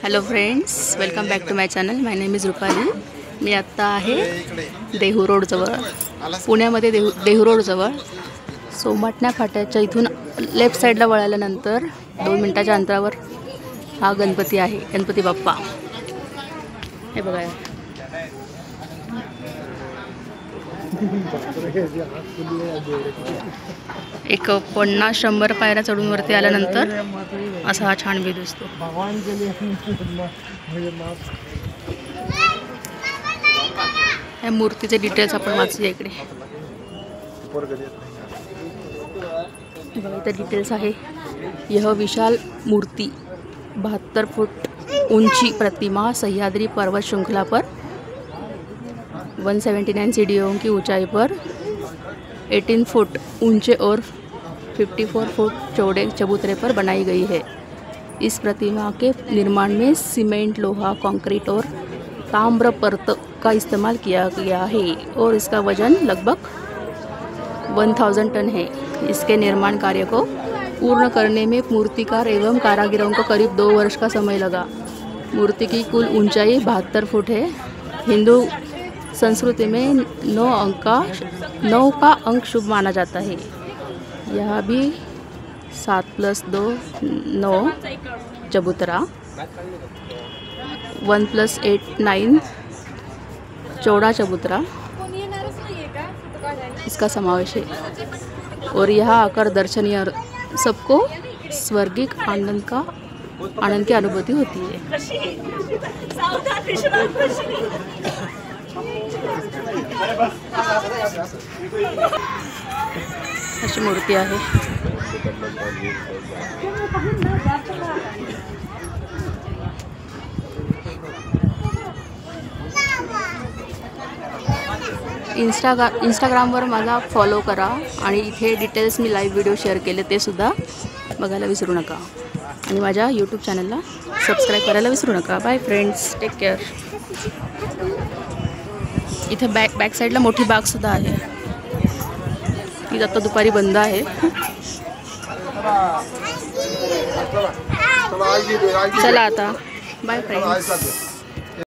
Hello friends, welcome back to my channel. My name is Rupali. मी आत्ता आहे देहू रोडजवळ, पुण्यामध्ये देहू रोडजवळ सोमाटण्या फाट्याच्या इथून लेफ्ट साईडला वळाल्यानंतर 2 मिनिटाच्या अंतरावर हा गणपती आहे, गणपती बाप्पा. हे बघा, एक 50-100 पायऱ्या चढून वरती आल्यानंतर असा हा छान व्ह्यू दिसतो. या मूर्तीचे डिटेल्स आपण वाचूया इकडे. बघा, इथे डिटेल्स आहे. यह विशाल मूर्ति 72 फुट ऊंची प्रतिमा सह्याद्री पर्वत श्रृंखला पर 179 सीढ़ियों की ऊंचाई पर 18 फुट ऊंचे और 54 फुट चौड़े चबूतरे पर बनाई गई है. इस प्रतिमा के निर्माण में सीमेंट, लोहा, कंक्रीट और ताम्र परत का इस्तेमाल किया गया है और इसका वजन लगभग 1000 टन है. इसके निर्माण कार्य को पूर्ण करने में मूर्तिकार एवं कारीगरों को करीब 2 वर्ष का समय लगा. मूर्ति की कुल ऊंचाई 72 फुट है. हिंदू संस्कृति में 9 का अंक शुभ माना जाता है. यह भी 7+2 9 चबूतरा, 1+8 9 चौड़ा चबूतरा इसका समावेश है. और यह आकर दर्शनीय सबको स्वर्गिक आनंद की अनुभूति होती है. अशी मूर्ती आहे. इंस्टाग्रामवर मला फॉलो करा आणि इथे डिटेल्स मी लाईव्ह व्हिडिओ शेअर केले, ते सुद्धा बघायला विसरू नका. आणि माझ्या यूट्यूब चॅनलला सबस्क्राईब करायला विसरू नका. Bye friends, take care. इथे बॅक साईडला मोठी बागसुद्धा आहे. ती आता दुपारी बंद आहे. चला आता, बाय फ्रेंड्स.